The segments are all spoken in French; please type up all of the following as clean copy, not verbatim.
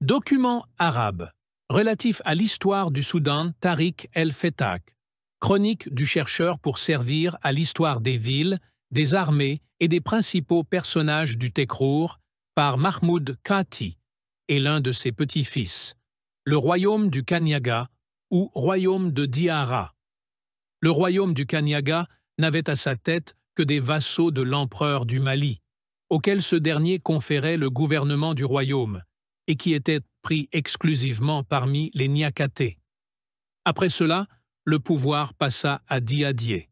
Document arabe relatif à l'histoire du Soudan Tariq el-Fettak, chronique du chercheur pour servir à l'histoire des villes, des armées et des principaux personnages du Tekrour par Mahmoud Kati et l'un de ses petits-fils, le royaume du Kanyaga ou royaume de Diarra. Le royaume du Kanyaga n'avait à sa tête que des vassaux de l'empereur du Mali, auquel ce dernier conférait le gouvernement du royaume, et qui était pris exclusivement parmi les Niakaté. Après cela, le pouvoir passa à Diadier.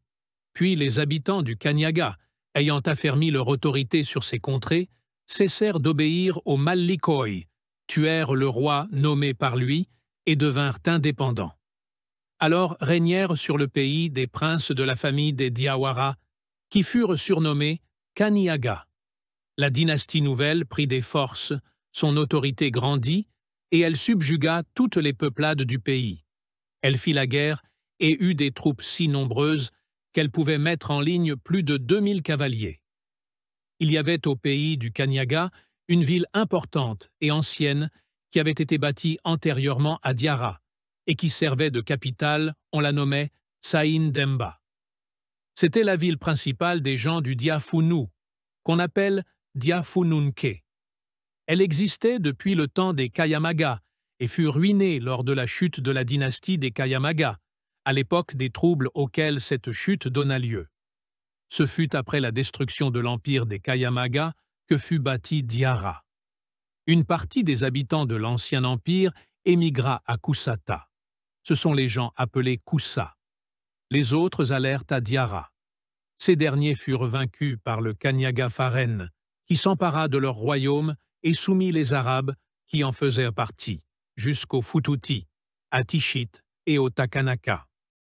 Puis les habitants du Kanyaga, ayant affermi leur autorité sur ces contrées, cessèrent d'obéir aux Malikoy, tuèrent le roi nommé par lui et devinrent indépendants. Alors régnèrent sur le pays des princes de la famille des Diawara, qui furent surnommés Kaniaga. La dynastie nouvelle prit des forces, son autorité grandit, et elle subjugua toutes les peuplades du pays. Elle fit la guerre et eut des troupes si nombreuses qu'elle pouvait mettre en ligne plus de 2000 cavaliers. Il y avait au pays du Kanyaga une ville importante et ancienne qui avait été bâtie antérieurement à Diarra et qui servait de capitale, on la nommait Saïn Demba. C'était la ville principale des gens du Diafounou, qu'on appelle Diafoununke. Elle existait depuis le temps des Kayamaga et fut ruinée lors de la chute de la dynastie des Kayamaga, à l'époque des troubles auxquels cette chute donna lieu. Ce fut après la destruction de l'empire des Kayamaga que fut bâti Diarra. Une partie des habitants de l'ancien empire émigra à Koussata. Ce sont les gens appelés Koussa. Les autres allèrent à Diarra. Ces derniers furent vaincus par le Kanyaga Faren, qui s'empara de leur royaume et soumit les Arabes qui en faisaient partie, jusqu'au Futouti, à Tichit et au Takanaka.